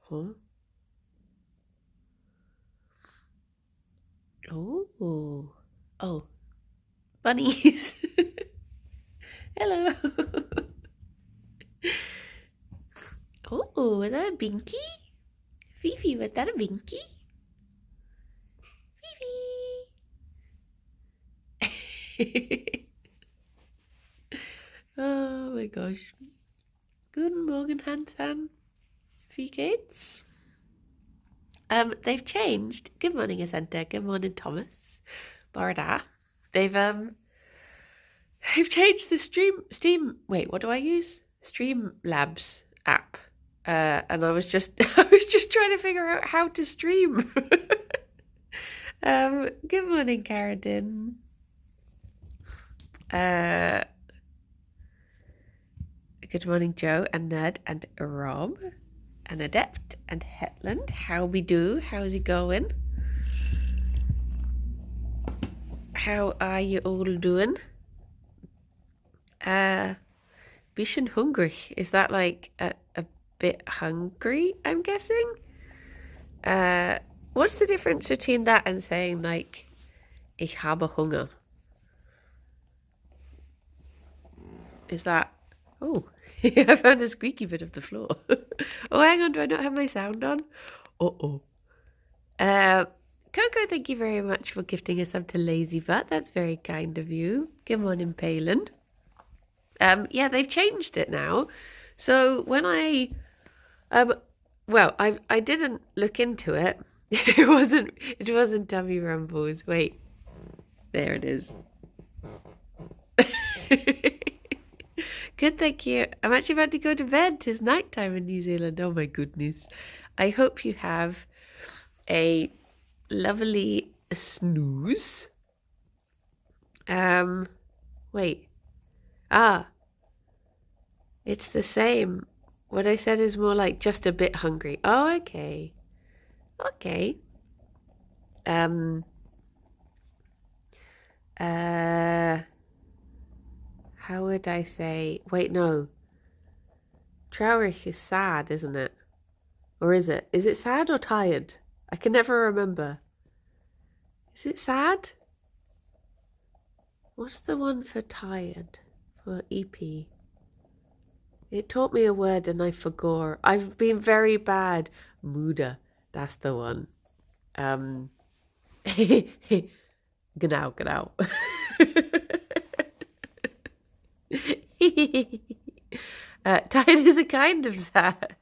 Huh? Oh. Oh. Bunnies. Hello. Oh, was that a binky? Fifi, was that a binky? Fifi. Oh my gosh. Guten Morgen, Hansan. Wie geht's? They've changed. Good morning, Asenta. Good morning, Thomas. Barda. They've changed the Steam. Wait, what do I use? Streamlabs app. And I was just trying to figure out how to stream. Good morning, Carradine. Good morning, Joe and Ned and Rob and Adept and Hetland. How we do? How's it going? How are you all doing? Bisschen hungrig. Is that like a bit hungry, I'm guessing? What's the difference between that and saying like, ich habe Hunger? Is that... Oh, I found a squeaky bit of the floor. Oh, hang on, do I not have my sound on? Uh-oh. Coco, thank you very much for gifting us up to Lazy Butt. That's very kind of you. Good morning, Palin. Yeah, they've changed it now. So when I didn't look into it. It wasn't Tummy Rumbles. Wait. There it is. Good, thank you. I'm actually about to go to bed. 'Tis nighttime in New Zealand. Oh my goodness. I hope you have a lovely snooze. Wait. It's the same. What I said is more like just a bit hungry. Oh, okay. Okay. How would I say? Wait, no. Traurig is sad, isn't it? Or is it? Is it sad or tired? I can never remember. Is it sad? What's the one for tired? For EP? It taught me a word and I forgot. I've been very bad. Muda. That's the one. Genau. Tired is a kind of sad.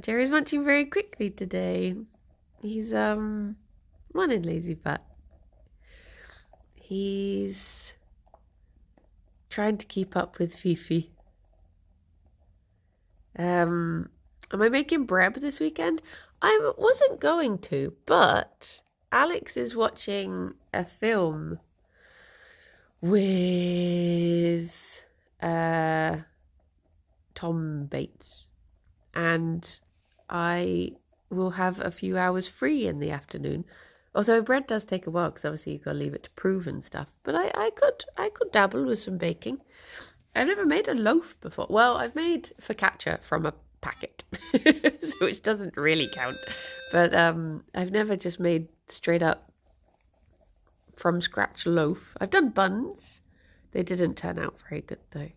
Jerry's munching very quickly today. He's one in Lazy Butt. He's trying to keep up with Fifi. Am I making bread this weekend? I wasn't going to, but Alex is watching a film with Tom Bates, and I will have a few hours free in the afternoon. Although bread does take a while, because obviously you've got to leave it to prove and stuff. But I could dabble with some baking. I've never made a loaf before. Well, I've made focaccia from a packet, so it doesn't really count. But I've never just made straight up from scratch loaf. I've done buns. They didn't turn out very good though.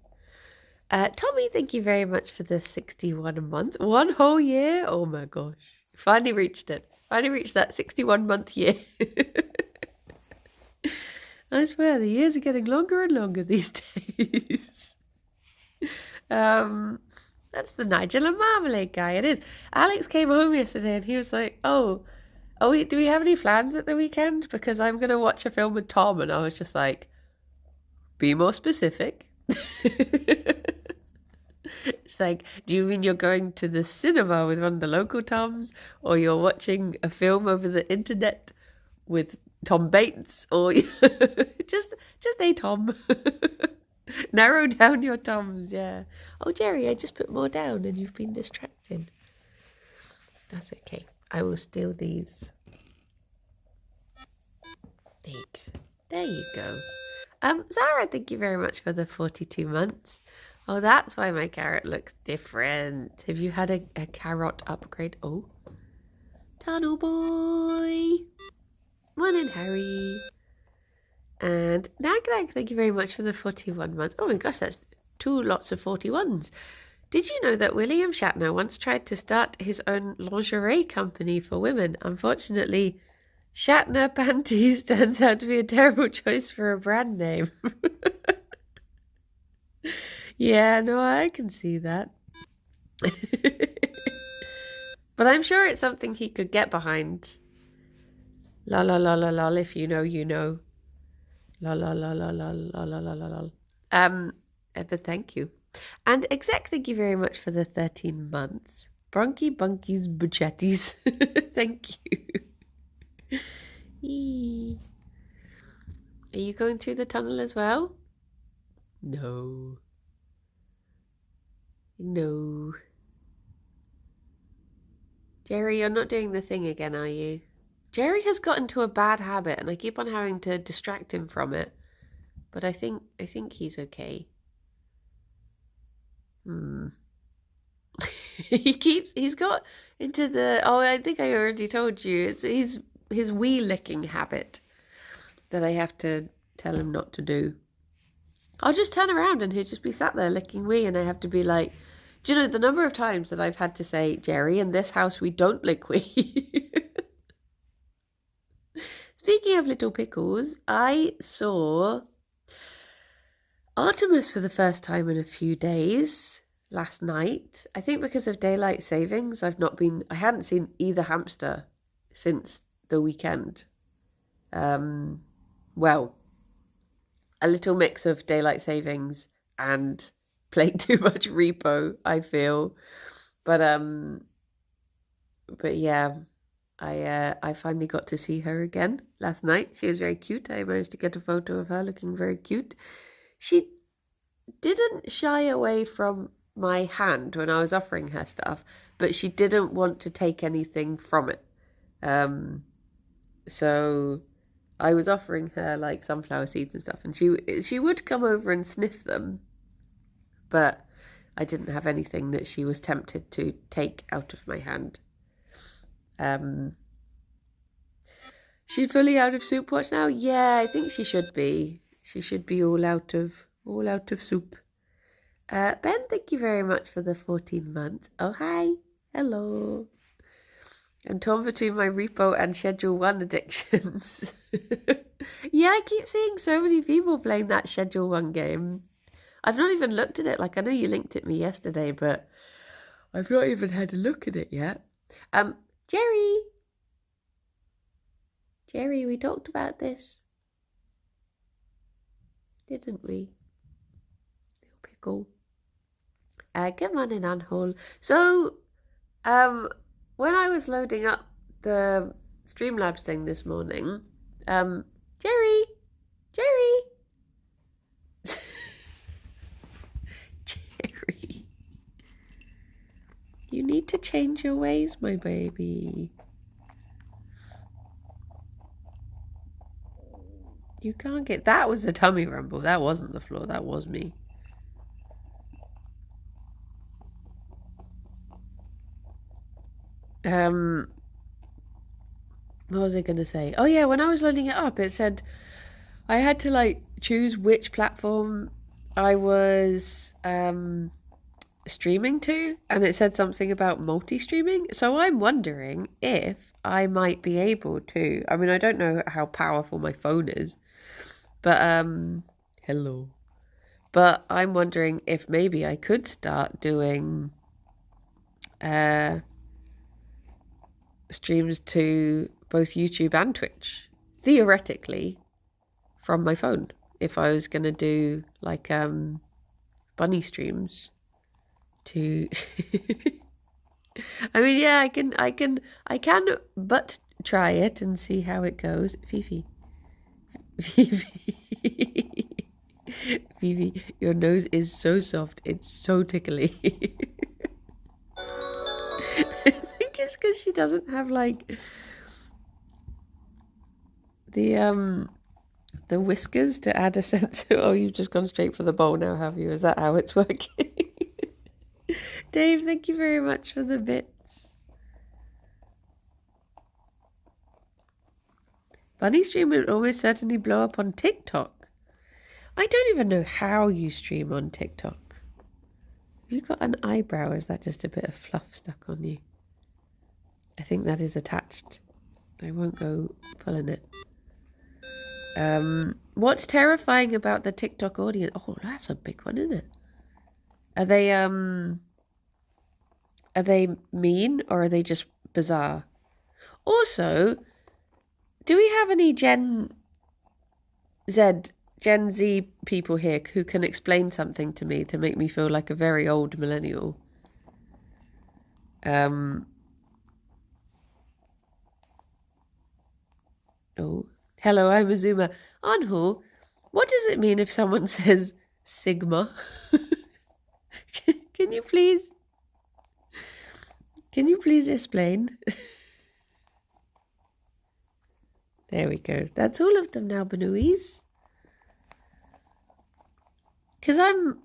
Tommy, thank you very much for the 61 a month. 1 whole year? Oh my gosh. Finally reached it. Finally reached that 61-month year. I swear, the years are getting longer and longer these days. That's the Nigel and Marmalade guy. It is. Alex came home yesterday and he was like, do we have any plans at the weekend? Because I'm going to watch a film with Tom. And I was just like, be more specific. It's like, do you mean you're going to the cinema with one of the local Toms? Or you're watching a film over the internet with Tom Bates? Or just a Tom. Narrow down your Toms, yeah. Oh, Jerry, I just put more down and you've been distracted. That's okay. I will steal these. There you go. There you go. Zara, thank you very much for the 42 months. Oh, that's why my carrot looks different. Have you had a carrot upgrade? Oh, Tunnel Boy. Morning, Harry. And Nag Nag, thank you very much for the 41 months. Oh my gosh, that's two lots of 41s. Did you know that William Shatner once tried to start his own lingerie company for women? Unfortunately, Shatner Panties turns out to be a terrible choice for a brand name. Yeah, no, I can see that. But I'm sure it's something he could get behind. La la la la la, if you know, you know. La la la la la la la la la la. But thank you. And exec, thank you very much for the 13 months. Bronchi Bunkies Buchettis. Thank you. Are you going through the tunnel as well? No. No. Gerry, you're not doing the thing again, are you? Gerry has got into a bad habit and I keep on having to distract him from it. But I think he's okay. He's got into the, oh, I think I already told you, it's his wee licking habit that I have to tell him not to do. I'll just turn around and he'll just be sat there licking wee and I have to be like, do you know the number of times that I've had to say, Gerry, in this house we don't lick wee? Speaking of little pickles, I saw Artemis for the first time in a few days last night. I think because of daylight savings, I hadn't seen either hamster since the weekend. Well, a little mix of daylight savings and playing too much repo, I feel. But yeah, I finally got to see her again last night. She was very cute. I managed to get a photo of her looking very cute. She didn't shy away from my hand when I was offering her stuff, but she didn't want to take anything from it. So I was offering her like sunflower seeds and stuff, and she would come over and sniff them, but I didn't have anything that she was tempted to take out of my hand. She's fully out of soup watch now? Yeah, I think she should be. She should be all out of soup. Ben, thank you very much for the 14 months. Oh, hi. Hello. I'm torn between my repo and Schedule 1 addictions. Yeah, I keep seeing so many people playing that Schedule 1 game. I've not even looked at it. Like, I know you linked it me yesterday, but I've not even had a look at it yet. Gerry, we talked about this, didn't we? Little pickle. Good morning, Anhole. So, when I was loading up the Streamlabs thing this morning, Gerry, Gerry, you need to change your ways, my baby. You can't get, that was a tummy rumble. That wasn't the floor, that was me. What was I going to say? Oh yeah, when I was loading it up, it said I had to like choose which platform I was streaming to, and it said something about multi-streaming. So I'm wondering if I might be able to. I mean, I don't know how powerful my phone is, but hello. But I'm wondering if maybe I could start doing streams to both YouTube and Twitch, theoretically, from my phone. If I was gonna do like bunny streams to I mean, yeah, I can but try it and see how it goes. Fifi, Fifi, your nose is so soft, it's so tickly. I think it's because she doesn't have like the the whiskers to add a sense of, oh, you've just gone straight for the bowl now, have you? Is that how it's working? Dave, thank you very much for the bits. Bunny stream would almost certainly blow up on TikTok. I don't even know how you stream on TikTok. Have you got an eyebrow, or is that just a bit of fluff stuck on you? I think that is attached. I won't go pulling it. What's terrifying about the TikTok audience? Oh, that's a big one, isn't it? Are they mean, or are they just bizarre? Also, do we have any Gen Z people here who can explain something to me to make me feel like a very old millennial? Oh, hello, I'm Azuma. Anhu, what does it mean if someone says Sigma? Can you please explain? There we go. That's all of them now, Banouis. Because I'm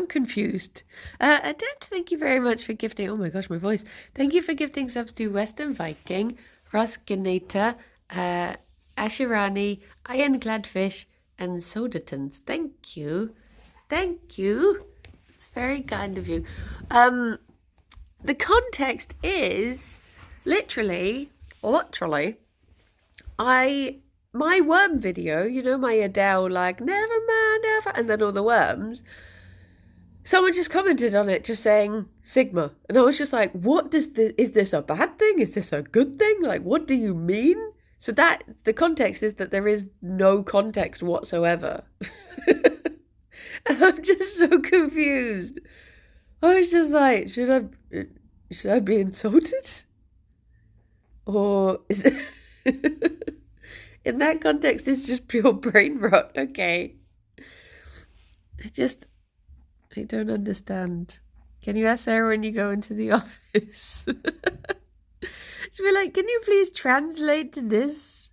confused. Adept, thank you very much for gifting. Oh my gosh, my voice. Thank you for gifting subs to Western Viking, Ruskinata, Ashirani, Ironclad Fish, and Sodatons. Thank you. Thank you. It's very kind of you. The context is literally, my worm video, you know, my Adele, like, never mind, never, and then all the worms, someone just commented on it just saying Sigma. And I was just like, what does this, is this a bad thing? Is this a good thing? Like, what do you mean? So that, the context is that there is no context whatsoever. And I'm just so confused. I was just like, should I be insulted? Or is it... In that context, it's just pure brain rot. Okay. I don't understand. Can you ask Sarah when you go into the office? She'll be like, can you please translate this?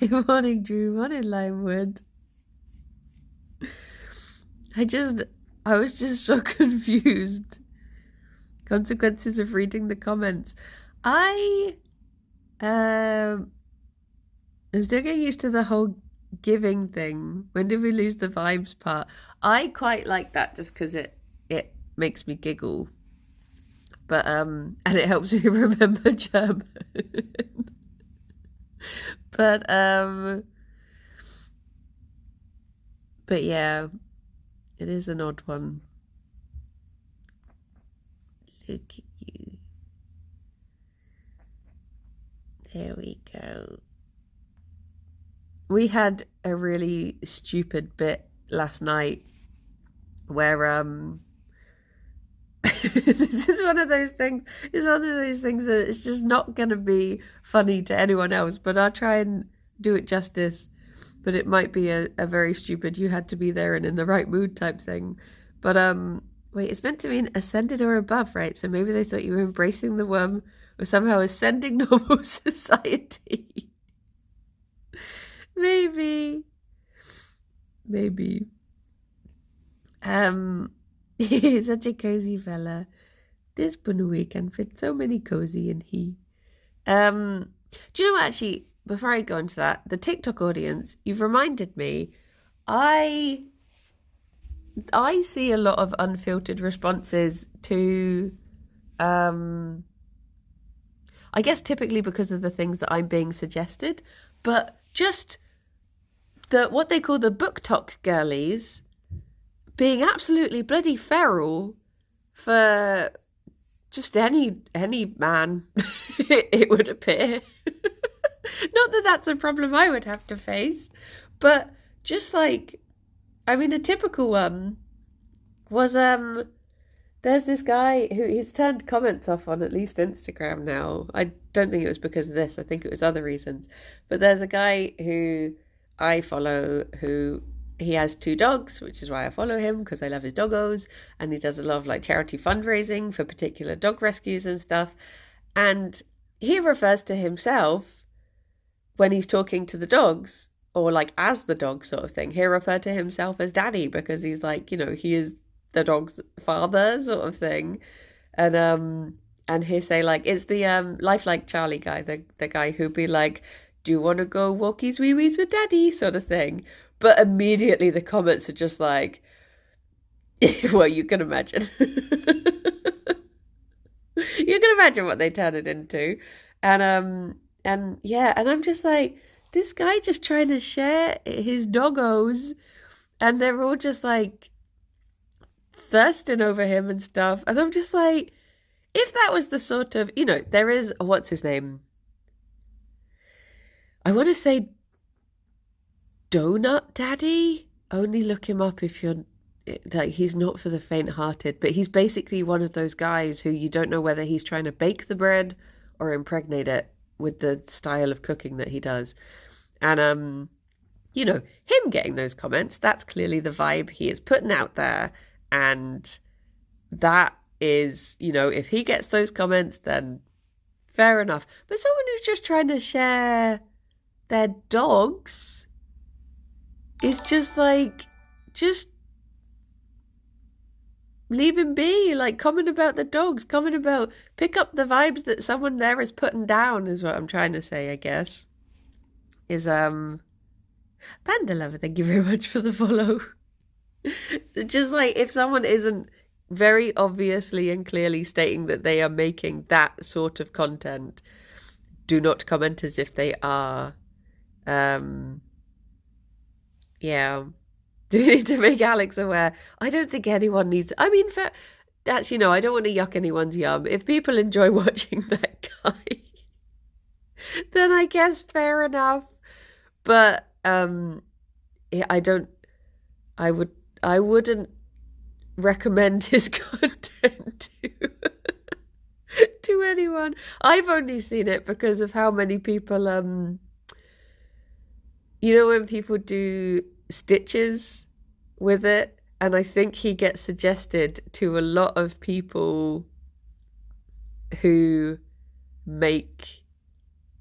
Morning, Drew. Morning, Limewood. I was just so confused. Consequences of reading the comments. I'm still getting used to the whole giving thing. When did we lose the vibes part? I quite like that just because it makes me giggle. But and it helps me remember German. But yeah, it is an odd one. Look at you. There we go. We had a really stupid bit last night where this is one of those things. It's one of those things that it's just not going to be funny to anyone else, but I'll try and do it justice. But it might be a very stupid, you had to be there and in the right mood type thing. But wait, it's meant to mean ascended or above, right? So maybe they thought you were embracing the worm or somehow ascending normal society. Maybe. He's such a cozy fella. This Bunui can fit so many cozy in he. Do you know what, actually, before I go into that, the TikTok audience, you've reminded me, I see a lot of unfiltered responses to, I guess typically because of the things that I'm being suggested, but just what they call the book talk girlies being absolutely bloody feral for just any man, it would appear. Not that that's a problem I would have to face, but just like, I mean, a typical one was, there's this guy who he's turned comments off on at least Instagram now. I don't think it was because of this. I think it was other reasons. But there's a guy who I follow who he has 2 dogs, which is why I follow him, because I love his doggos, and he does a lot of like charity fundraising for particular dog rescues and stuff. And he refers to himself when he's talking to the dogs or like as the dog sort of thing. He'll refer to himself as daddy because he's like, he is the dog's father sort of thing. And he'll say like it's the lifelike Charlie guy, the guy who'd be like, do you want to go walkies wee wees with daddy sort of thing. But immediately the comments are just like, well, you can imagine. You can imagine what they turn it into. And yeah, and I'm just like, this guy just trying to share his doggos, and they're all just like thirsting over him and stuff. And I'm just like, if that was the sort of, there is, what's his name? I want to say Donut Daddy. Only look him up if you're like, he's not for the faint-hearted, but he's basically one of those guys who you don't know whether he's trying to bake the bread or impregnate it with the style of cooking that he does. And him getting those comments, that's clearly the vibe he is putting out there. And that is, if he gets those comments, then fair enough. But someone who's just trying to share their dogs is just like, just leave him be. Like, comment about the dogs, pick up the vibes that someone there is putting down, is what I'm trying to say, I guess. Is Panda Lover, thank you very much for the follow. Just like, if someone isn't very obviously and clearly stating that they are making that sort of content, do not comment as if they are. Yeah. Do we need to make Alex aware? I don't think anyone needs... I mean, actually, no, I don't want to yuck anyone's yum. If people enjoy watching that guy, then I guess fair enough. But yeah, I wouldn't recommend his content to anyone. I've only seen it because of how many people, when people do stitches with it, and I think he gets suggested to a lot of people who make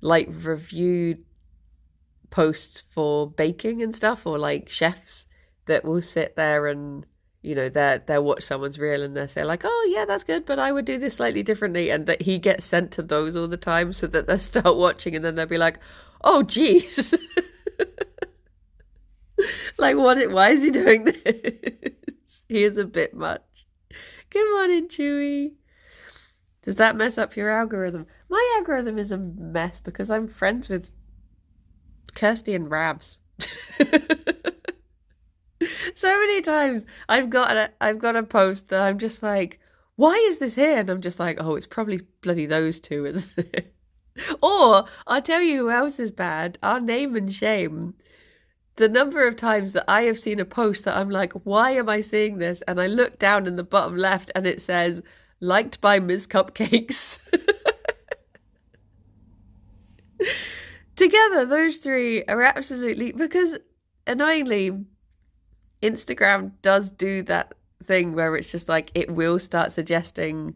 like review posts for baking and stuff, or like chefs that will sit there and they'll watch someone's reel and they'll say like, oh yeah, that's good, but I would do this slightly differently, and that he gets sent to those all the time so that they'll start watching and then they'll be like, oh geez. Like, why is he doing this? He is a bit much. Come on in, Chewy. Does that mess up your algorithm? My algorithm is a mess because I'm friends with Kirsty and Rabs. So many times I've got a post that I'm just like, why is this here? And I'm just like, oh, it's probably bloody those two, isn't it? Or I'll tell you who else is bad. Our name and shame. The number of times that I have seen a post that I'm like, why am I seeing this? And I look down in the bottom left and it says, liked by Ms. Cupcakes. Together, those three are absolutely... Because, annoyingly, Instagram does do that thing where it's just like, it will start suggesting...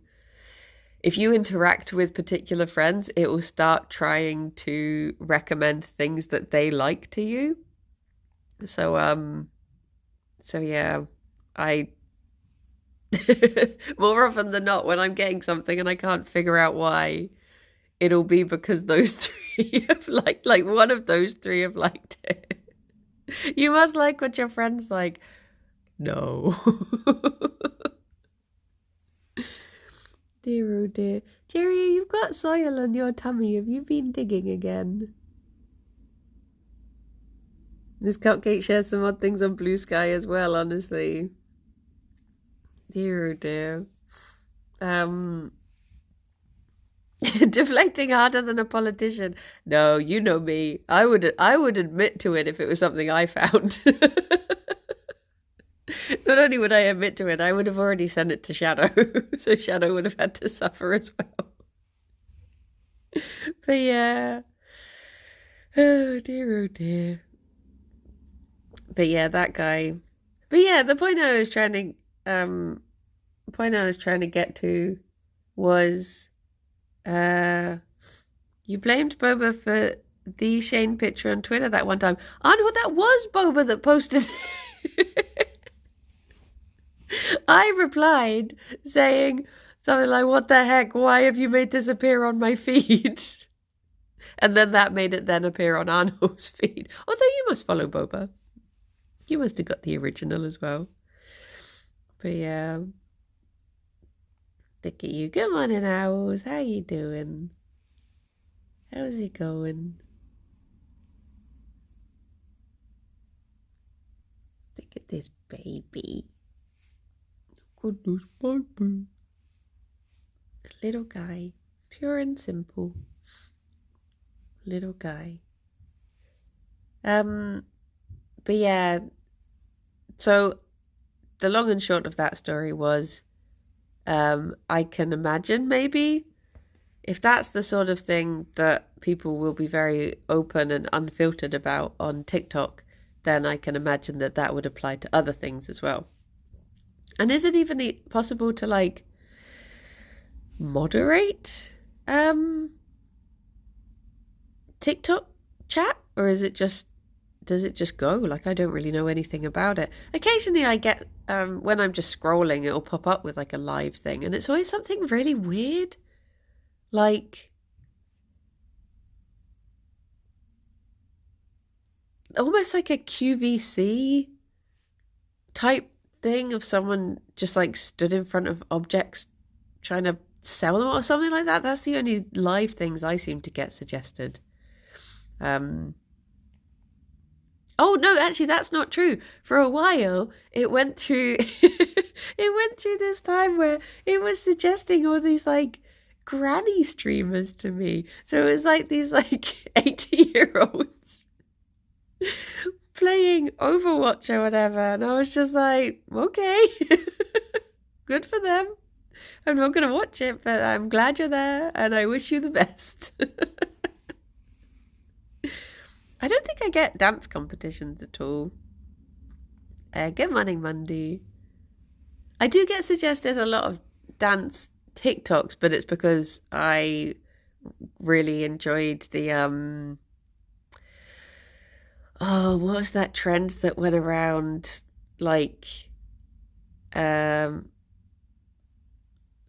If you interact with particular friends, it will start trying to recommend things that they like to you. So yeah, I more often than not, when I'm getting something and I can't figure out why, it'll be because those three have like one of those three have liked it. You must like what your friends like. No. Dear oh dear. Gerry, you've got soil on your tummy. Have you been digging again? This cupcake shares some odd things on Blue Sky as well, honestly. Dear oh dear. Deflecting harder than a politician. No, you know me. I would admit to it if it was something I found. Not only would I admit to it, I would have already sent it to Shadow. So Shadow would have had to suffer as well. But yeah. Oh dear, oh dear. But yeah, that guy. But yeah, the point I was trying to get to was you blamed Boba for the Shane picture on Twitter that one time. I know that was Boba that posted. I replied saying something like, "What the heck? Why have you made this appear on my feed?" And then that made it then appear on Arnold's feed. Although you must follow Boba. You must have got the original as well. But yeah. Look at you. Good morning, Owls. How you doing? How's it going? Look at this baby. Look at this baby. A little guy. Pure and simple. Little guy. But yeah, so the long and short of that story was, I can imagine maybe if that's the sort of thing that people will be very open and unfiltered about on TikTok, then I can imagine that that would apply to other things as well. And is it even possible to like moderate TikTok chat, or is it just, does it just go? Like, I don't really know anything about it. Occasionally I get, when I'm just scrolling, it'll pop up with like a live thing, and it's always something really weird. Like, almost like a QVC type thing of someone just like stood in front of objects trying to sell them or something like that. That's the only live things I seem to get suggested. Oh no, actually that's not true. For a while it went through this time where it was suggesting all these like granny streamers to me. So it was like these like 80-year-olds playing Overwatch or whatever, and I was just like, okay. Good for them. I'm not gonna watch it, but I'm glad you're there and I wish you the best. I don't think I get dance competitions at all. Good morning, Monday. I do get suggested a lot of dance TikToks, but it's because I really enjoyed the what was that trend that went around, like I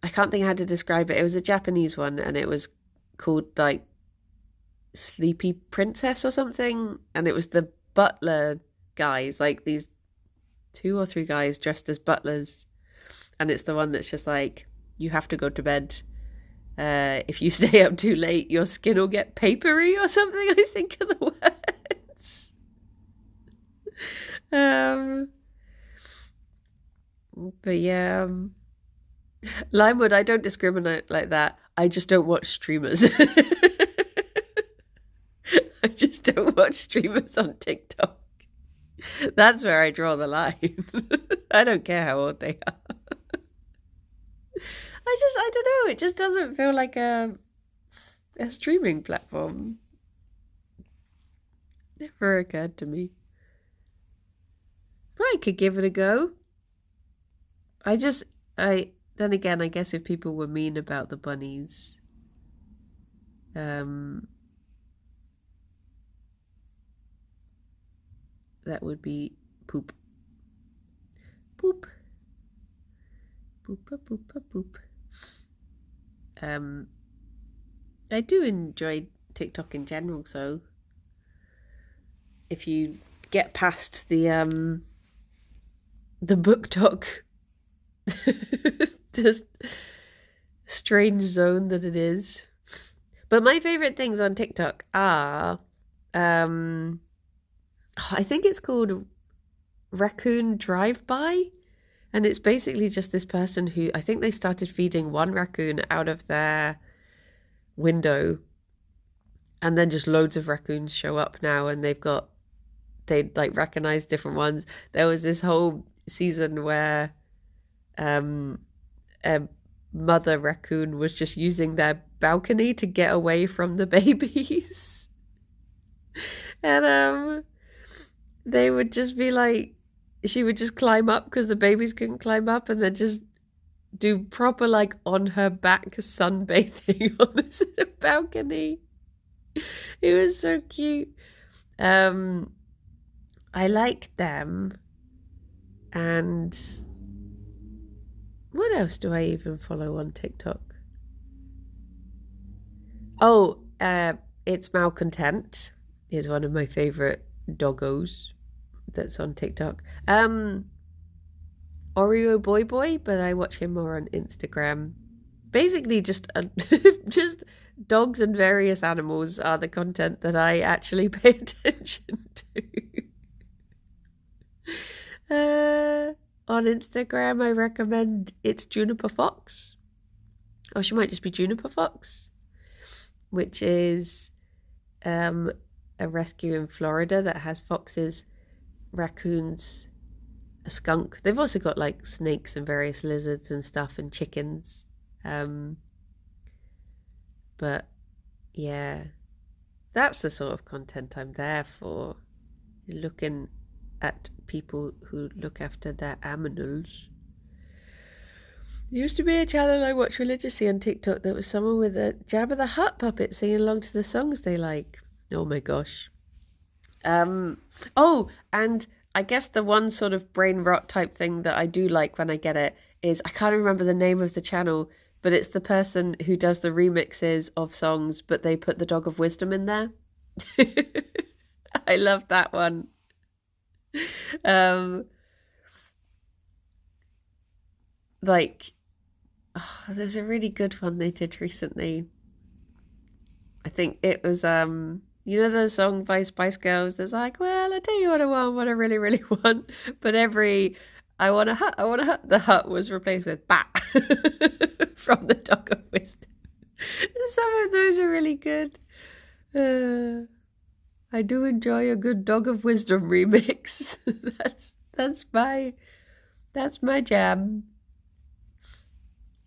can't think how to describe it. It was a Japanese one and it was called like Sleepy Princess or something, and it was the butler guys, like these 2 or 3 guys dressed as butlers, and it's the one that's just like, you have to go to bed, if you stay up too late your skin will get papery or something, I think are the words. But yeah, Limewood, I don't discriminate like that. I just don't watch streamers. I just don't watch streamers on TikTok. That's where I draw the line. I don't care how old they are. I don't know. It just doesn't feel like a streaming platform. Never occurred to me. But I could give it a go. Then again, I guess if people were mean about the bunnies, that would be poop. Poop. Poopa poopa poop. I do enjoy TikTok in general, so if you get past the book talk just strange zone that it is. But my favorite things on TikTok are I think it's called Raccoon Drive-By, and it's basically just this person who, I think they started feeding one raccoon out of their window, and then just loads of raccoons show up now, and they like recognize different ones. There was this whole season where a mother raccoon was just using their balcony to get away from the babies. And they would just be like, she would just climb up because the babies couldn't climb up, and then just do proper like on her back sunbathing on this balcony. It was so cute. I like them. And what else do I even follow on TikTok? Oh, it's Malcontent is one of my favorite doggos that's on TikTok. Oreo Boy Boy, but I watch him more on Instagram. Basically, just just dogs and various animals are the content that I actually pay attention to. On Instagram, I recommend It's Juniper Fox. Or she might just be Juniper Fox, which is a rescue in Florida that has foxes, raccoons, a skunk. They've also got like snakes and various lizards and stuff and chickens. But yeah, that's the sort of content I'm there for. Looking at people who look after their aminals. There used to be a channel I watched religiously on TikTok that was someone with a Jabba the Hutt puppet singing along to the songs they like. Oh my gosh. Oh, and I guess the one sort of brain rot type thing that I do like when I get it is, I can't remember the name of the channel, but it's the person who does the remixes of songs, but they put the Dog of Wisdom in there. I love that one. Like, oh, there's a really good one they did recently. I think it was you know the song by Spice Girls? There's like, well, I tell you what I want, what I really, really want. But every I want a hut, I want a hut, the hut was replaced with bat from the Dog of Wisdom. Some of those are really good. I do enjoy a good Dog of Wisdom remix. That's my jam.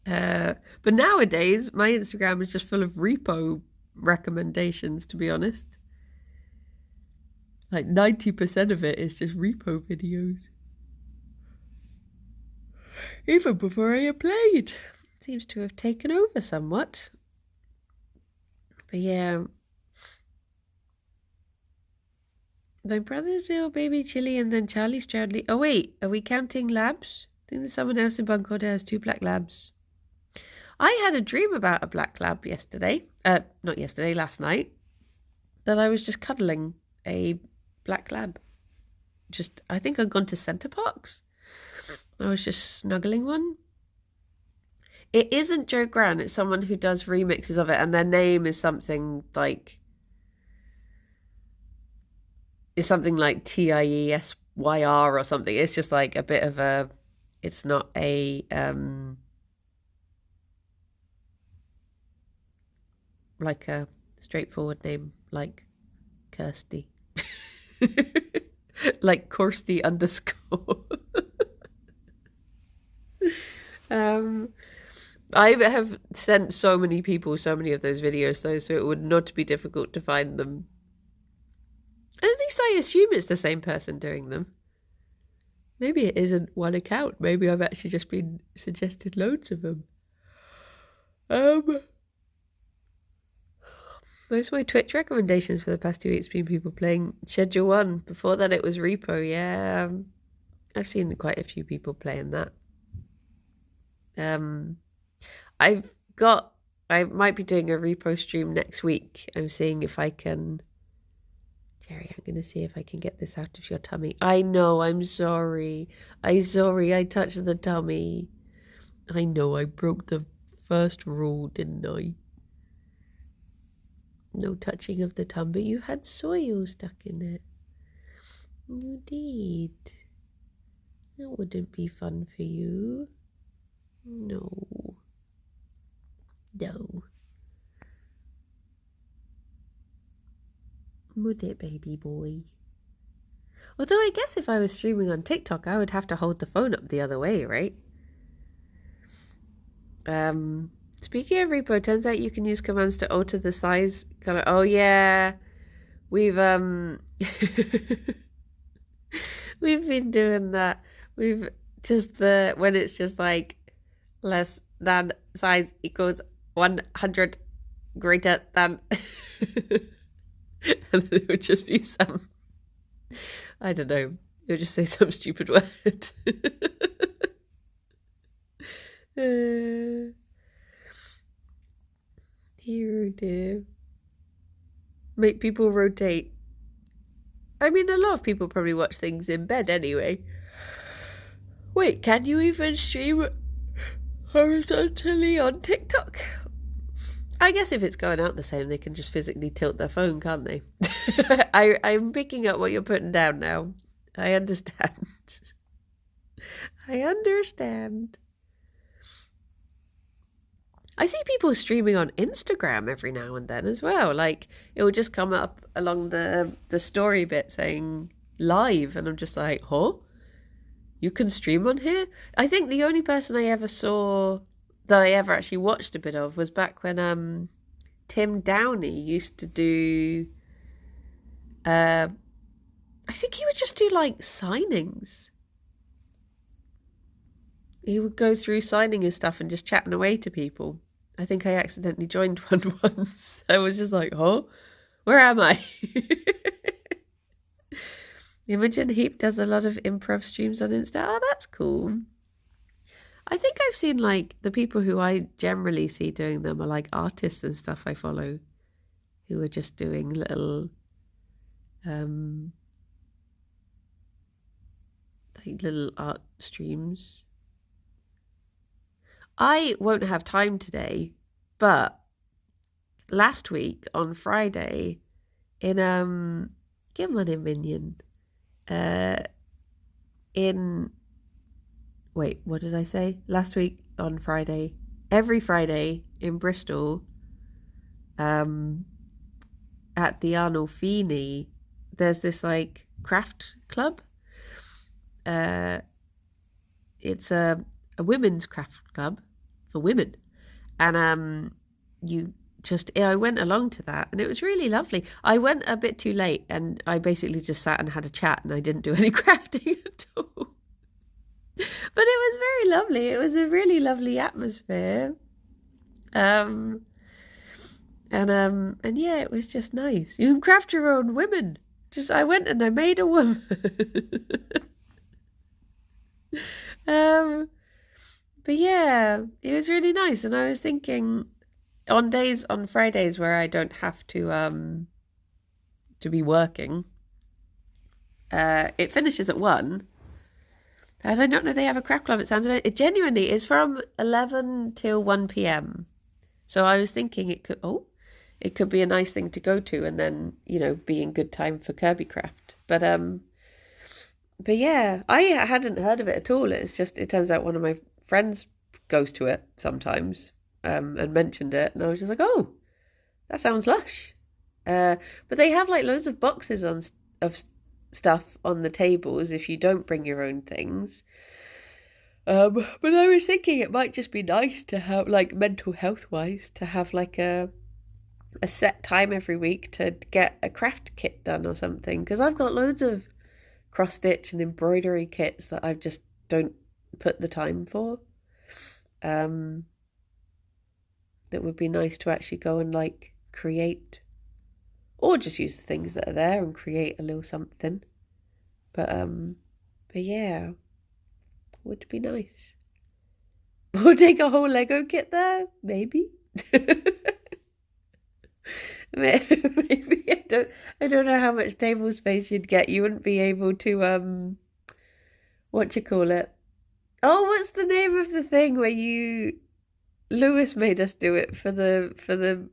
But nowadays, my Instagram is just full of repo recommendations, to be honest. Like 90% of it is just repo videos. Even before I played. It seems to have taken over somewhat. But yeah. My brother's little baby Chili and then Charlie Stroudley. Oh wait, are we counting labs? I think there's someone else in Buncord who has 2 black labs. I had a dream about a black lab yesterday. Not yesterday, last night. That I was just cuddling a black lab. I think I'd gone to Centre Parks. I was just snuggling one. It isn't Joe Gran, it's someone who does remixes of it, and their name is something like... It's something like TIESYR or something. It's just like a bit of a... It's not a... like a straightforward name, like Kirsty. Like Kirsty _ I have sent so many people so many of those videos though, so it would not be difficult to find them. At least I assume it's the same person doing them. Maybe it isn't one account. Maybe I've actually just been suggested loads of them. Most of my Twitch recommendations for the past 2 weeks have been people playing Schedule 1. Before that it was Repo, yeah. I've seen quite a few people playing that. I might be doing a Repo stream next week. I'm seeing if I can... Gerry, I'm going to see if I can get this out of your tummy. I know, I'm sorry. I touched the tummy. I know, I broke the first rule, didn't I? No touching of the tummy. You had soil stuck in it. You did. That wouldn't be fun for you. No. No. Would it, baby boy? Although I guess if I was streaming on TikTok, I would have to hold the phone up the other way, right? Speaking of repo, turns out you can use commands to alter the size color. Oh yeah, we've we've been doing that. We've just when it's just like less than size equals 100 greater than. And then it would just be some, I don't know, it would just say some stupid word. Dear, dear. Make people rotate. I mean, a lot of people probably watch things in bed anyway. Wait, can you even stream horizontally on TikTok? I guess if it's going out the same, they can just physically tilt their phone, can't they? I'm picking up what you're putting down now. I understand. I understand. I see people streaming on Instagram every now and then as well. Like, it will just come up along the story bit saying live, and I'm just like, huh? You can stream on here? I think the only person I ever saw that I ever actually watched a bit of was back when Tim Downey used to do I think he would just do like signings. He would go through signing his stuff and just chatting away to people. I think I accidentally joined one once. I was just like, huh? Where am I? Imogen Heap does a lot of improv streams on Insta. Oh, that's cool. I think I've seen like the people who I generally see doing them are like artists and stuff I follow who are just doing little like little art streams. I won't have time today, but last week on Friday in give one in Minion in wait, what did I say? Last week on Friday, every Friday in Bristol, at the Arnolfini, there's this like craft club. It's a women's craft club for women, and I went along to that, and it was really lovely. I went a bit too late, and I basically just sat and had a chat, and I didn't do any crafting at all. But it was very lovely. It was a really lovely atmosphere. And yeah, it was just nice. You can craft your own women. I went and I made a woman. But yeah, it was really nice. And I was thinking on Fridays where I don't have to be working, it finishes at 1. I don't know they have a craft club. It sounds it genuinely is from 11 till 1 p.m. So I was thinking it could be a nice thing to go to, and then, be in good time for Kirby Craft. But yeah, I hadn't heard of it at all. It's just, it turns out one of my friends goes to it sometimes, and mentioned it, and I was just like, oh, that sounds lush. But they have like loads of boxes of stuff on the tables if you don't bring your own things. But I was thinking it might just be nice to have, like, mental health wise, to have like a set time every week to get a craft kit done or something, because I've got loads of cross stitch and embroidery kits that I just don't put the time for. That would be nice to actually go and like create, or just use the things that are there and create a little something. But yeah, would be nice. Or take a whole Lego kit there, maybe. Maybe I don't know how much table space you'd get. You wouldn't be able to what you call it? Oh, what's the name of the thing where Lewis made us do it for the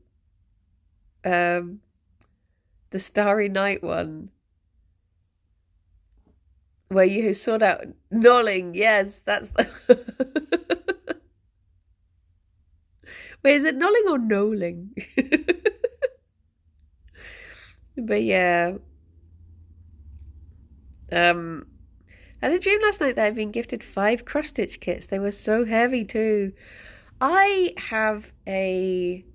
Starry Night one, where you sort out knolling. Yes, that's the wait, is it knolling or knolling? But yeah, I had a dream last night that I'd been gifted 5 cross stitch kits. They were so heavy too. I have a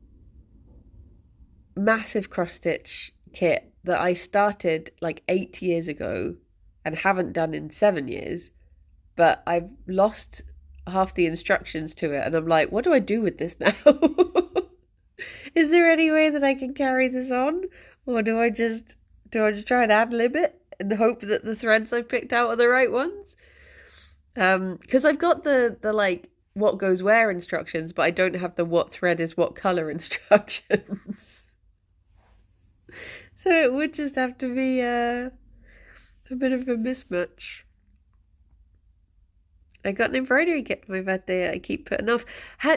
massive cross stitch kit that I started like 8 years ago and haven't done in 7 years, but I've lost half the instructions to it, and I'm like, what do I do with this now? Is there any way that I can carry this on? Or do I just try and ad-lib it and hope that the threads I've picked out are the right ones? Because I've got the like what goes where instructions, but I don't have the what thread is what color instructions. So it would just have to be a bit of a mismatch. I got an embroidery kit for my birthday I keep putting off.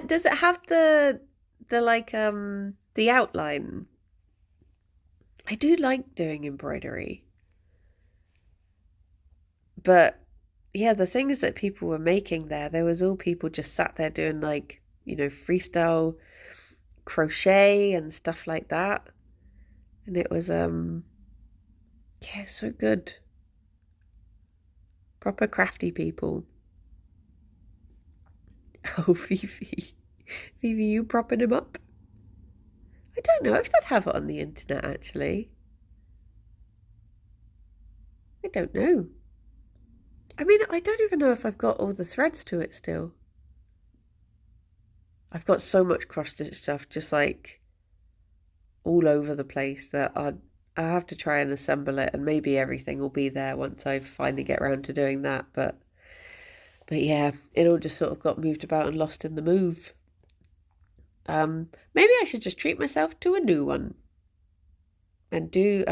Does it have the like the outline? I do like doing embroidery. But yeah, the things that people were making there was all people just sat there doing like, freestyle crochet and stuff like that. And it was yeah, so good. Proper crafty people. Oh, Fifi. Fifi, you propping him up? I don't know if they'd have it on the internet, actually. I don't know. I mean, I don't even know if I've got all the threads to it still. I've got so much cross-stitch stuff just like all over the place that I have to try and assemble it, and maybe everything will be there once I finally get around to doing that. But yeah, it all just sort of got moved about and lost in the move. Maybe I should just treat myself to a new one. I do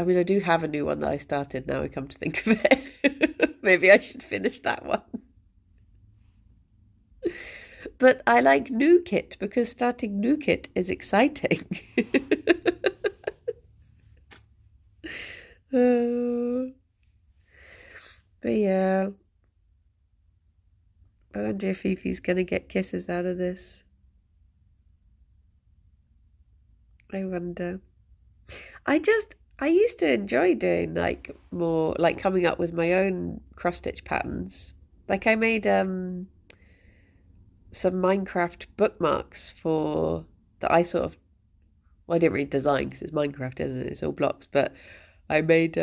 have a new one that I started now I come to think of it. Maybe I should finish that one. But I like new kit because starting new kit is exciting. But yeah, I wonder if Fifi's gonna get kisses out of this. I wonder. I used to enjoy doing like more like coming up with my own cross stitch patterns. Like I made some Minecraft bookmarks for that I sort of, well, I didn't really design because it's Minecraft and it's all blocks, but I made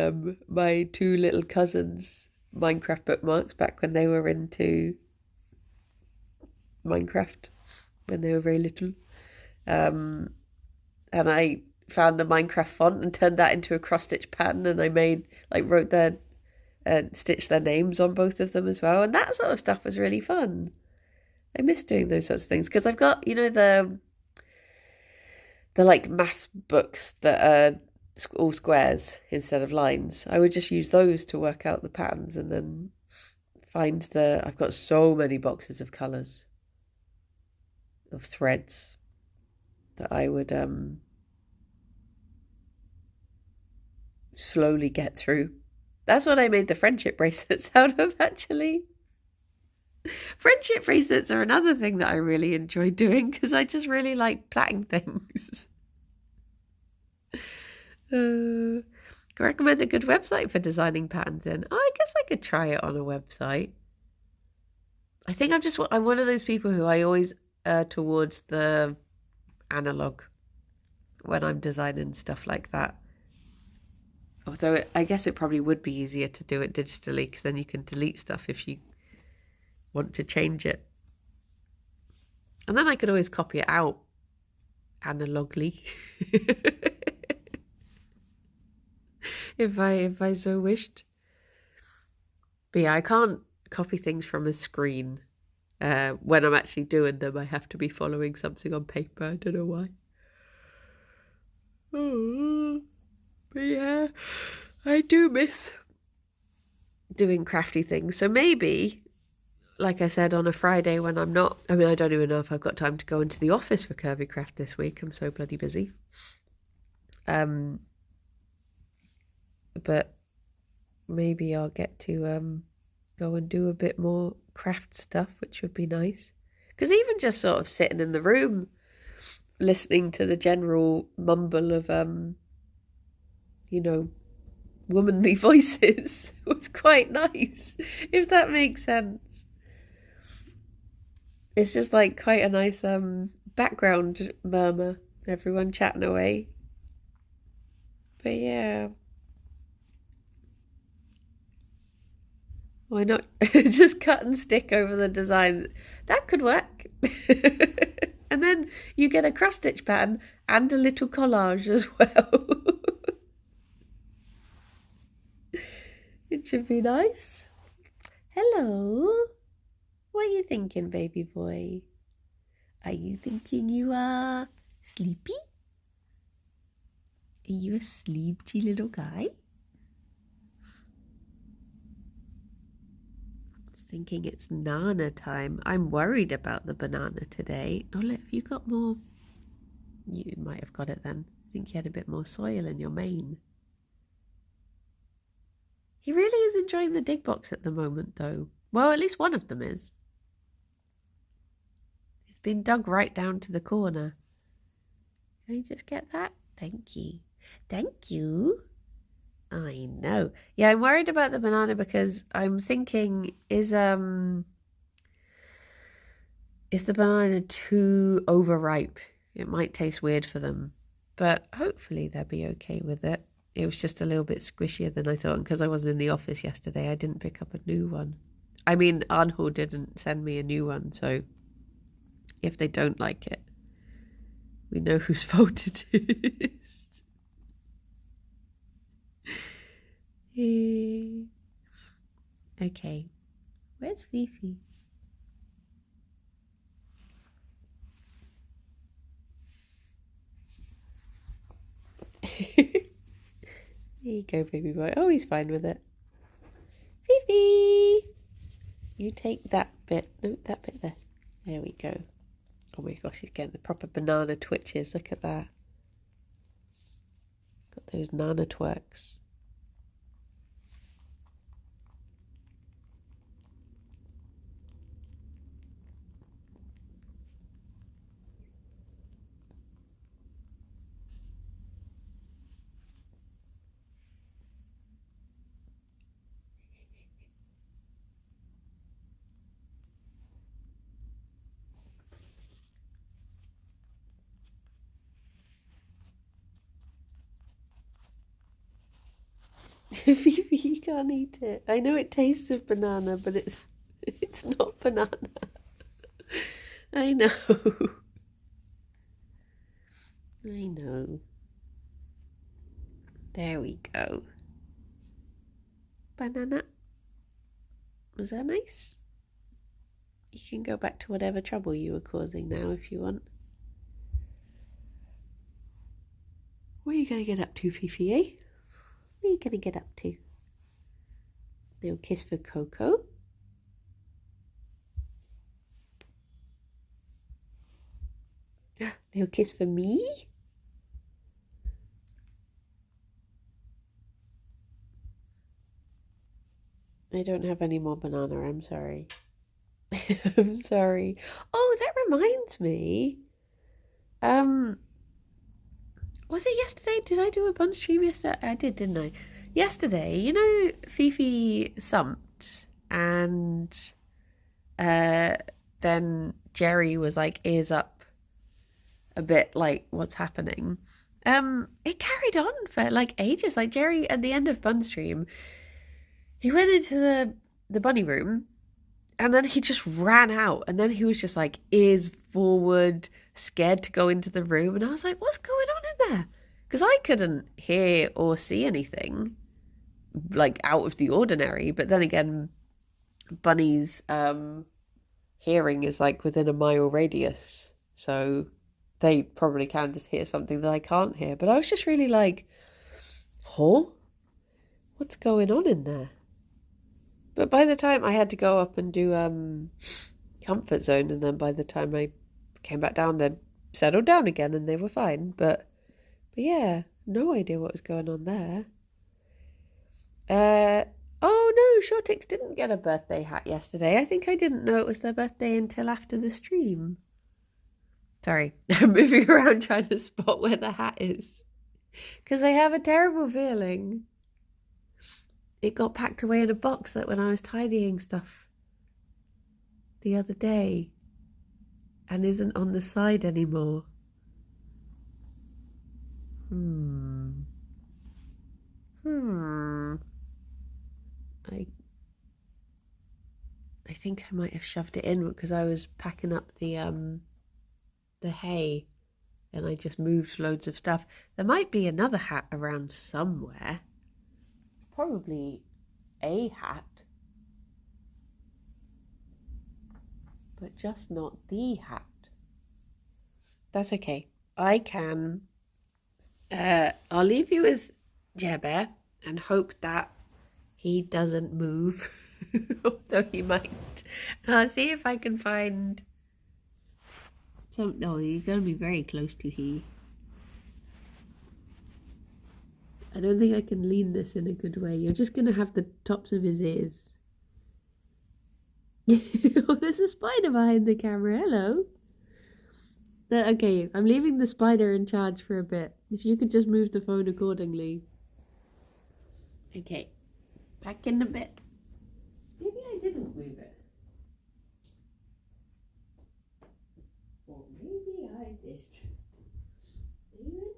my two little cousins Minecraft bookmarks back when they were into Minecraft when they were very little. And I found the Minecraft font and turned that into a cross-stitch pattern, and I wrote their stitched their names on both of them as well, and that sort of stuff was really fun. I miss doing those sorts of things because I've got, the like math books that are all squares instead of lines. I would just use those to work out the patterns and then I've got so many boxes of colours, of threads that I would slowly get through. That's what I made the friendship bracelets out of, actually. Friendship bracelets are another thing that I really enjoy doing because I just really like plaiting things. Can recommend a good website for designing patterns in. Oh, I guess I could try it on a website. I think I'm one of those people who I always err towards the analog when I'm designing stuff like that. Although I guess it probably would be easier to do it digitally because then you can delete stuff if you want to change it. And then I could always copy it out analogly if I so wished. But yeah, I can't copy things from a screen. When I'm actually doing them, I have to be following something on paper. I don't know why. Oh, but yeah, I do miss doing crafty things. So maybe, like I said, on a Friday when I'm not, I don't even know if I've got time to go into the office for Curvy Craft this week. I'm so bloody busy. But maybe I'll get to go and do a bit more craft stuff, which would be nice. Because even just sort of sitting in the room, listening to the general mumble of, womanly voices was quite nice, if that makes sense. It's just like quite a nice background murmur, everyone chatting away. But yeah. Why not just cut and stick over the design? That could work. And then you get a cross-stitch pattern and a little collage as well. It should be nice. Hello. What are you thinking, baby boy? Are you thinking you are sleepy? Are you a sleepy little guy? Thinking it's Nana time. I'm worried about the banana today. Oh, look, have you got more? You might have got it then. I think you had a bit more soil in your mane. He really is enjoying the dig box at the moment, though. Well, at least one of them is. It's been dug right down to the corner. Can you just get that? Thank you. Thank you. I know. Yeah, I'm worried about the banana because I'm thinking, is the banana too overripe? It might taste weird for them, but hopefully they'll be okay with it. It was just a little bit squishier than I thought, and because I wasn't in the office yesterday, I didn't pick up a new one. I mean, Arnhall didn't send me a new one, so if they don't like it, we know whose fault it is. Okay, where's Fifi? There you go, baby boy. Oh, he's fine with it. Fifi! You take that bit. No, that bit there. There we go. Oh my gosh, he's getting the proper banana twitches. Look at that. Got those nana twerks. Fifi, you can't eat it. I know it tastes of banana, but it's not banana. I know. I know. There we go. Banana. Was that nice? You can go back to whatever trouble you were causing now if you want. What are you going to get up to, Fifi, eh? What are you going to get up to? Little kiss for Coco. Little kiss for me. I don't have any more banana, I'm sorry. I'm sorry. Oh, that reminds me. Was it yesterday? Did I do a bun stream yesterday? I did, didn't I? Yesterday, you know, Fifi thumped and then Gerry was like ears up a bit, like, what's happening? It carried on for like ages. Like Gerry at the end of bun stream, he went into the bunny room and then he just ran out, and then he was just like ears forward, scared to go into the room. And I was like, what's going on in there? Because I couldn't hear or see anything like out of the ordinary. But then again, bunnies' hearing is like within a mile radius. So they probably can just hear something that I can't hear. But I was just really like, huh? What's going on in there? But by the time I had to go up and do comfort zone, and then by the time I came back down, they'd settled down again and they were fine. But yeah, no idea what was going on there. Oh no, Shortix didn't get a birthday hat yesterday. I think I didn't know it was their birthday until after the stream. Sorry, I'm moving around trying to spot where the hat is. Because I have a terrible feeling it got packed away in a box like when I was tidying stuff the other day and isn't on the side anymore. I think I might have shoved it in because I was packing up the hay and I just moved loads of stuff. There might be another hat around somewhere. Probably a hat, but just not the hat. That's okay. I can. I'll leave you with Jebber and hope that he doesn't move, although he might. I'll see if I can find some. No, you're going to be very close to he. I don't think I can lean this in a good way. You're just going to have the tops of his ears. Oh, there's a spider behind the camera. Hello. Okay, I'm leaving the spider in charge for a bit. If you could just move the phone accordingly. Okay, back in a bit. Maybe I didn't move it. Or maybe I did. Maybe I did.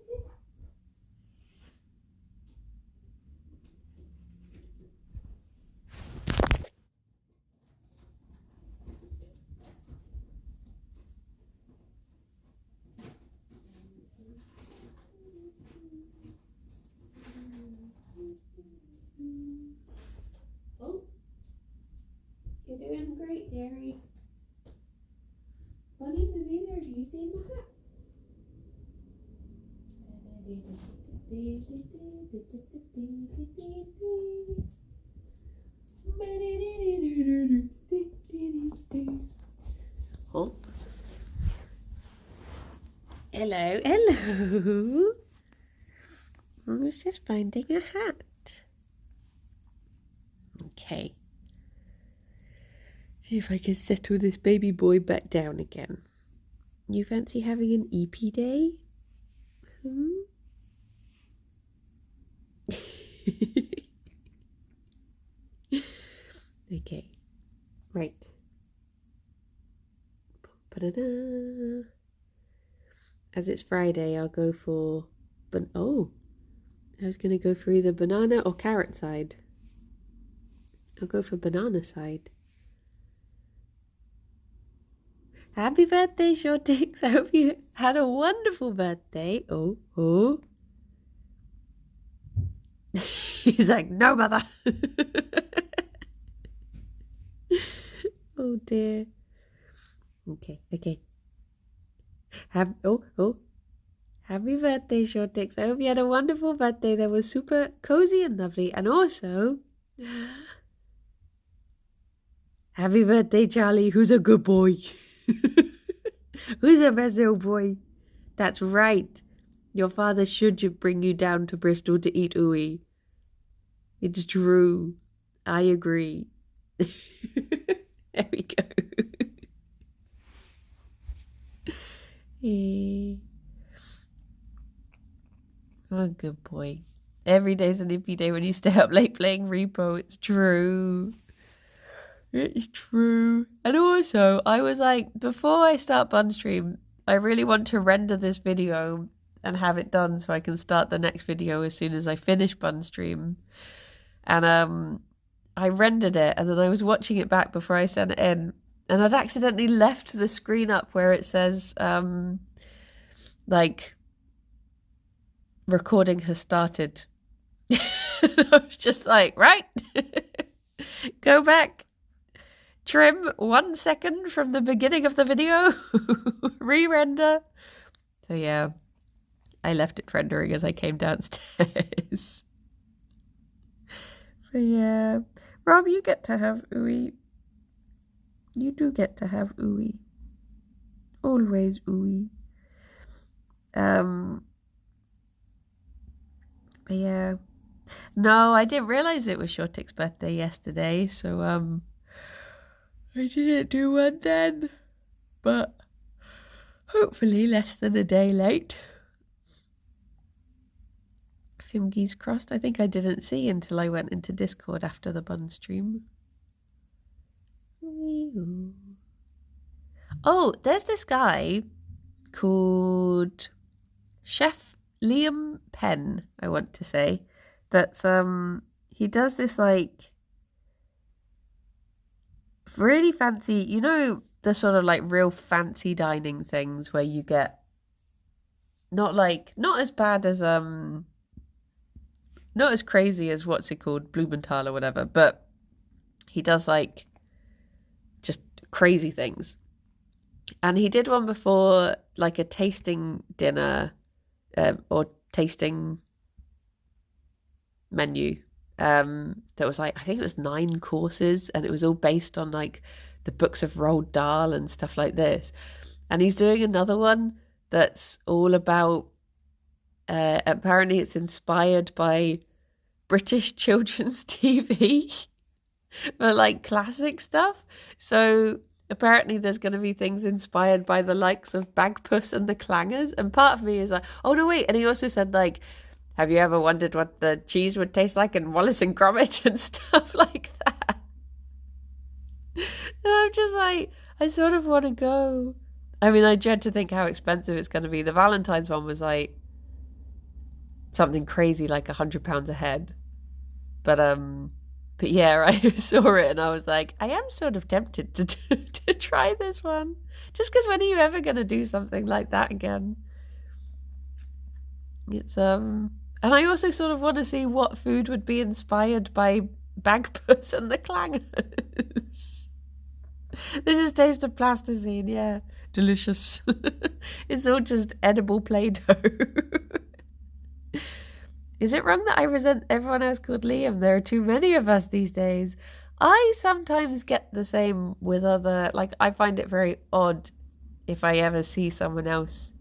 Oh, you're doing great, Gerry. Bunnies and me there, do you see my hat? Oh. Hello, hello. I was just finding a hat. Okay. See if I can settle this baby boy back down again. You fancy having an EP day? Okay. Right. Ba-da-da. As it's Friday, I'll go for... Oh! I was going to go for either banana or carrot side. I'll go for banana side. Happy birthday, Shortix. I hope you had a wonderful birthday. Oh. He's like, no, mother. Oh, dear. Okay. Happy birthday, Shortix. I hope you had a wonderful birthday that was super cozy and lovely. And also, happy birthday, Charlie, who's a good boy. Who's a best little boy? That's right. Your father should bring you down to Bristol to eat ooey. It's true. I agree. There we go. Oh, good boy. Every day's an ippy day when you stay up late playing Repo. It's true. It's true. And also, I was like, before I start Bunstream, I really want to render this video and have it done so I can start the next video as soon as I finish Bunstream. And I rendered it, and then I was watching it back before I sent it in, and I'd accidentally left the screen up where it says, like, recording has started. I was just like, right, go back, trim 1 second from the beginning of the video, re-render. So yeah, I left it rendering as I came downstairs. So yeah, Rob, you get to have ooey. You do get to have ooey. Always ooey. But yeah. No, I didn't realise it was Shortix's birthday yesterday, so I didn't do one then. But hopefully less than a day late. Fingers crossed. I think I didn't see until I went into Discord after the bun stream. Oh, there's this guy called Chef Liam Penn, I want to say. That's he does this like really fancy, you know, the sort of like real fancy dining things where you get not as bad as not as crazy as what's it called, Blumenthal or whatever, but he does like just crazy things. And he did one before, like a tasting dinner or tasting menu that was like, I think it was 9 courses, and it was all based on like the books of Roald Dahl and stuff like this. And he's doing another one that's all about, apparently it's inspired by British children's TV, but like classic stuff. So apparently there's going to be things inspired by the likes of Bagpuss and the Clangers. And part of me is like, oh no, wait. And he also said like, have you ever wondered what the cheese would taste like in Wallace and Gromit and stuff like that? And I'm just like, I sort of want to go. I mean, I dread to think how expensive it's going to be. The Valentine's one was like something crazy, like £100 a head. But yeah, I saw it and I was like, I am sort of tempted to try this one. Just because when are you ever going to do something like that again? It's and I also sort of want to see what food would be inspired by Bagpuss and the Clangers. This is Taste of Plasticine, yeah. Delicious. It's all just edible Play-Doh. Is it wrong that I resent everyone else called Liam? There are too many of us these days. I sometimes get the same with other... Like, I find it very odd if I ever see someone else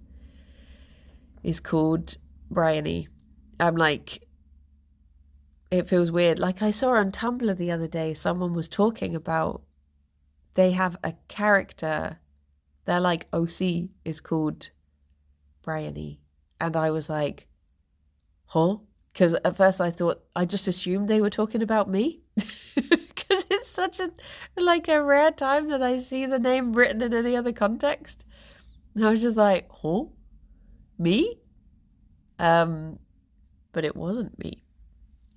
is called Bryony. I'm like... It feels weird. Like, I saw on Tumblr the other day, someone was talking about... They have a character... Their, like, OC is called Bryony. And I was like... Huh? Because at first I just assumed they were talking about me. Because it's such a rare time that I see the name written in any other context. And I was just like, huh? Me? But it wasn't me.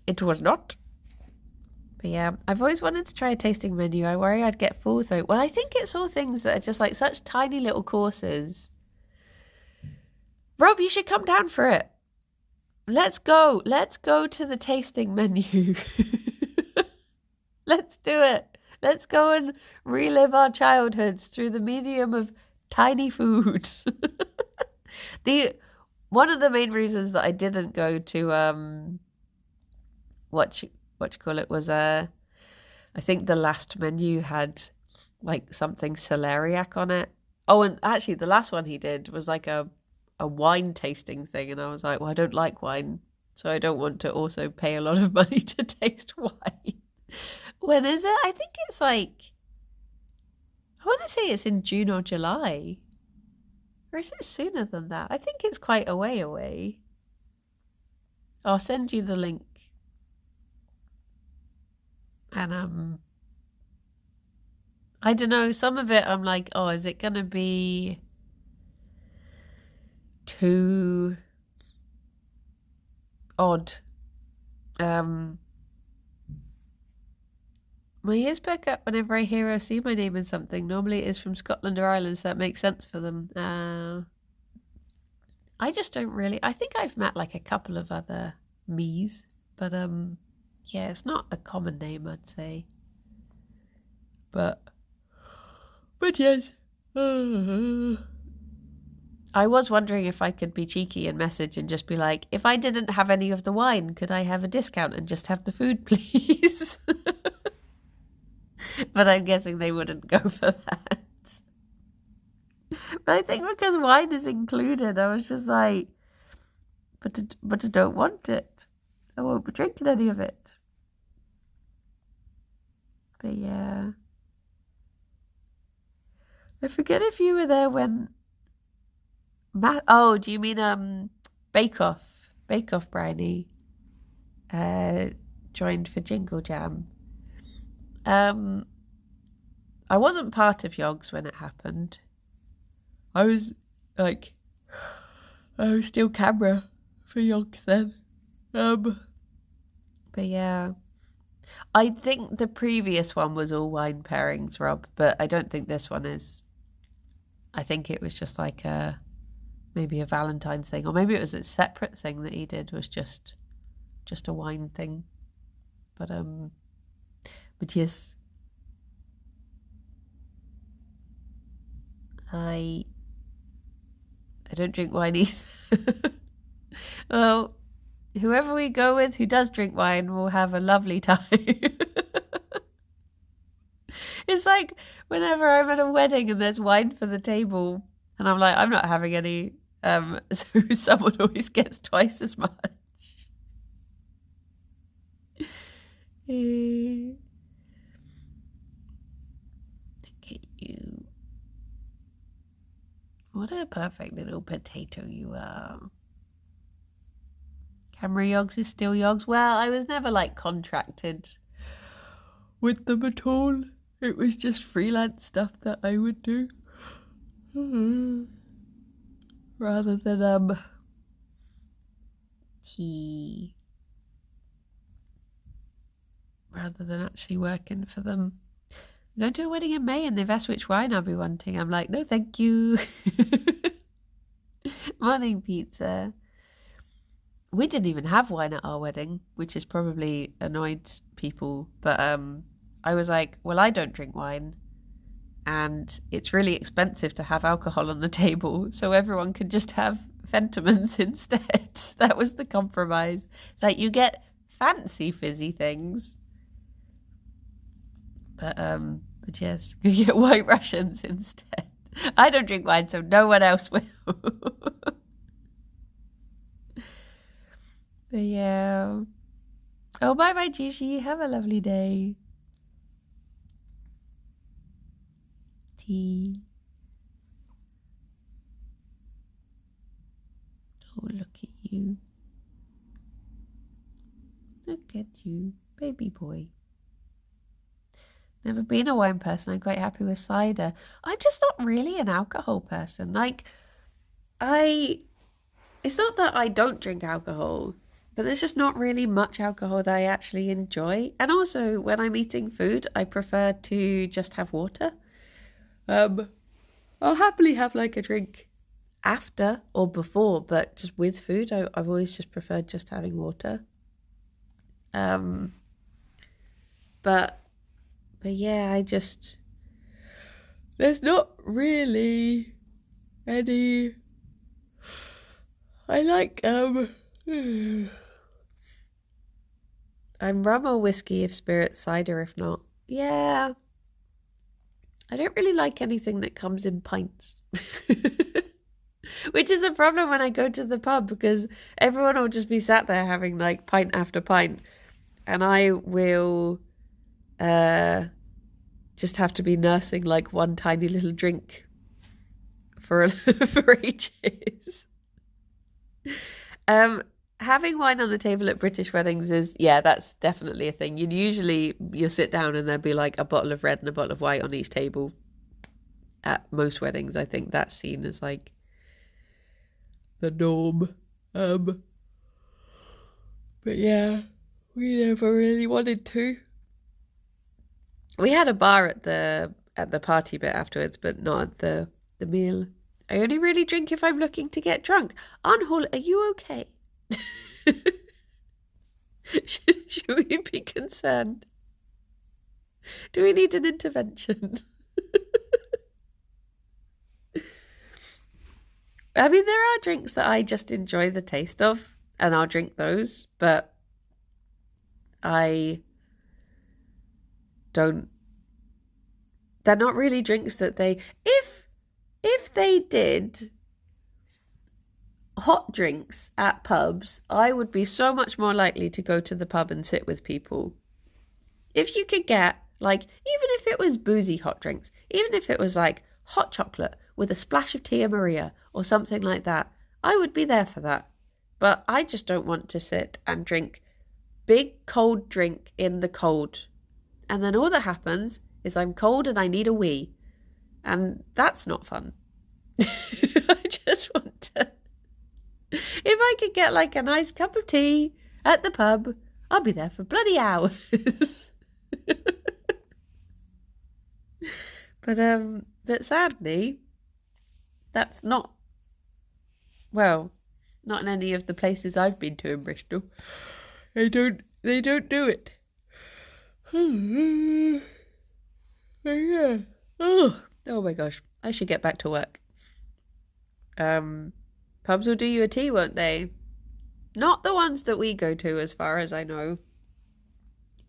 It was not. But yeah, I've always wanted to try a tasting menu. I worry I'd get full though. Well, I think it's all things that are just like such tiny little courses. Rob, you should come down for it. Let's go. Let's go to the tasting menu. Let's do it. Let's go and relive our childhoods through the medium of tiny food. One of the main reasons that I didn't go to what you call it was I think the last menu had like something celeriac on it. Oh, and actually the last one he did was like a wine tasting thing, and I was like, well, I don't like wine, so I don't want to also pay a lot of money to taste wine. When is it? I think it's like, I want to say it's in June or July. Or is it sooner than that? I think it's quite a way away. I'll send you the link. And I don't know, some of it I'm like, oh, is it gonna be too odd? My ears perk up whenever I hear or see my name in something. Normally it is from Scotland or Ireland, so that makes sense for them. I just don't really... I think I've met like a couple of other me's, but yeah, it's not a common name, I'd say. But yes. I was wondering if I could be cheeky and message and just be like, if I didn't have any of the wine, could I have a discount and just have the food, please? But I'm guessing they wouldn't go for that. But I think because wine is included, I was just like, but I don't want it. I won't be drinking any of it. But yeah. I forget if you were there when... Oh, do you mean Bake Off? Bake Off Bryony joined for Jingle Jam. I wasn't part of Yogs when it happened. I was still camera for Yogs then. But yeah. I think the previous one was all wine pairings, Rob, but I don't think this one is. I think it was just like maybe a Valentine's thing, or maybe it was a separate thing that he did, was just just a wine thing. But yes, I don't drink wine either. Well, whoever we go with who does drink wine will have a lovely time. It's like whenever I'm at a wedding and there's wine for the table, and I'm like, I'm not having any. So someone always gets twice as much. Look at you. What a perfect little potato you are. Camera yogs is still yogs. Well, I was never like contracted with them at all. It was just freelance stuff that I would do. Rather than actually working for them. I'm going to a wedding in May and they've asked which wine I'll be wanting. I'm like, no thank you. Morning pizza. We didn't even have wine at our wedding, which has probably annoyed people. But I was like, well, I don't drink wine. And it's really expensive to have alcohol on the table. So everyone can just have Fentimans instead. That was the compromise. It's like you get fancy fizzy things. But yes, you get White Russians instead. I don't drink wine, so no one else will. But yeah. Oh, bye-bye, Jushi. Have a lovely day. Tea. Oh, look at you. Look at you, baby boy. Never been a wine person. I'm quite happy with cider. I'm just not really an alcohol person. It's not that I don't drink alcohol, but there's just not really much alcohol that I actually enjoy. And also, when I'm eating food, I prefer to just have water. I'll happily have like a drink after or before, but just with food, I've always just preferred just having water. But yeah, there's not really any. I like I'm rum or whiskey if spirit, cider if not. Yeah. I don't really like anything that comes in pints. Which is a problem when I go to the pub because everyone will just be sat there having like pint after pint. And I will just have to be nursing like one tiny little drink for ages. Having wine on the table at British weddings that's definitely a thing. You'll sit down and there'll be like a bottle of red and a bottle of white on each table. At most weddings, I think that's seen as like the norm. But yeah, we never really wanted to. We had a bar at the party bit afterwards, but not at the meal. I only really drink if I'm looking to get drunk. Arnhall, are you okay? Should we be concerned? Do we need an intervention? I mean, there are drinks that I just enjoy the taste of, and I'll drink those, but I don't. They're not really drinks that they. If they did hot drinks at pubs, I would be so much more likely to go to the pub and sit with people. If you could get, like, even if it was boozy hot drinks, even if it was like hot chocolate with a splash of Tia Maria or something like that, I would be there for that. But I just don't want to sit and drink big cold drink in the cold. And then all that happens is I'm cold and I need a wee. And that's not fun. I just want to. If I could get like a nice cup of tea at the pub, I'll be there for bloody hours. But sadly, that's not in any of the places I've been to in Bristol. They don't do it. Yeah. Oh my gosh. I should get back to work. Pubs will do you a tea, won't they? Not the ones that we go to, as far as I know.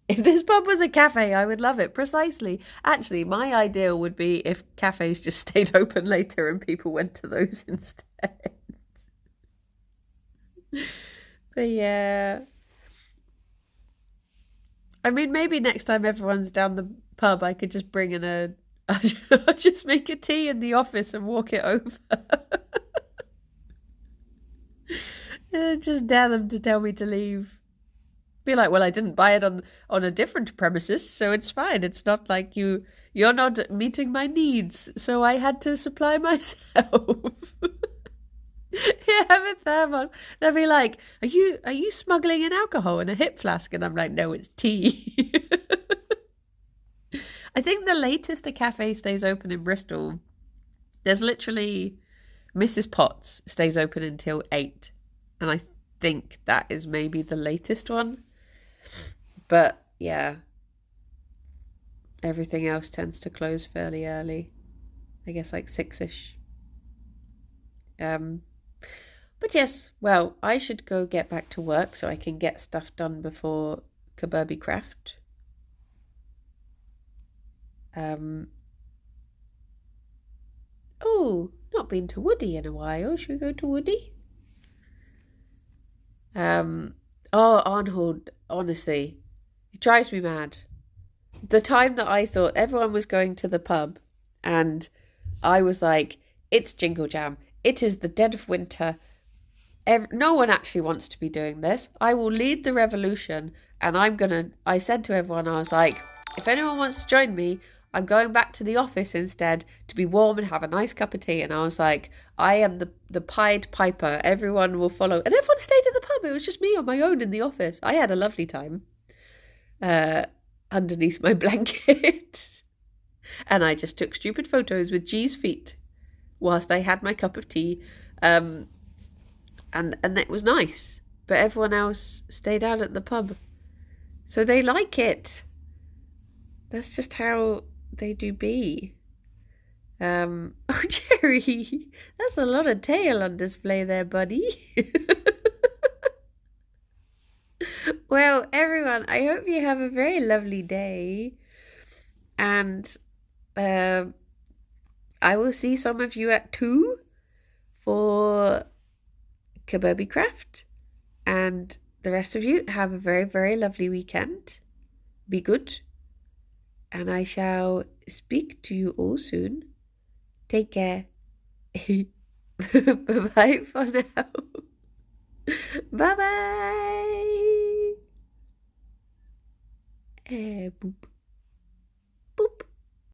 If this pub was a cafe, I would love it. Precisely. Actually, my ideal would be if cafes just stayed open later and people went to those instead. But yeah. I mean, maybe next time everyone's down the pub, I could just bring in I'll just make a tea in the office and walk it over. And just dare them to tell me to leave. Be like, well, I didn't buy it on a different premises, so it's fine. It's not like you're not meeting my needs, so I had to supply myself. Yeah, have a thermos. They'll be like, are you smuggling in alcohol in a hip flask? And I'm like, no, it's tea. I think the latest a cafe stays open in Bristol, there's literally Mrs. Potts stays open until 8. And I think that is maybe the latest one. But yeah, everything else tends to close fairly early. I guess like 6ish. But yes, well, I should go get back to work so I can get stuff done before Kirby Craft. Oh, not been to Woody in a while. Should we go to Woody? Oh, Arnold, honestly, it drives me mad. The time that I thought everyone was going to the pub and I was like, it's Jingle Jam. It is the dead of winter. No one actually wants to be doing this. I will lead the revolution and I said to everyone, I was like, if anyone wants to join me, I'm going back to the office instead to be warm and have a nice cup of tea. And I was like, I am the Pied Piper. Everyone will follow. And everyone stayed at the pub. It was just me on my own in the office. I had a lovely time underneath my blanket. And I just took stupid photos with G's feet whilst I had my cup of tea. And it was nice. But everyone else stayed out at the pub. So they like it. That's just how they do be. Oh, Gerry, that's a lot of tail on display there, buddy. Well, everyone, I hope you have a very lovely day. And I will see some of you at 2 for Kirby Craft. And the rest of you have a very, very lovely weekend. Be good. And I shall speak to you all soon. Take care. Bye-bye for now. Bye-bye. Boop.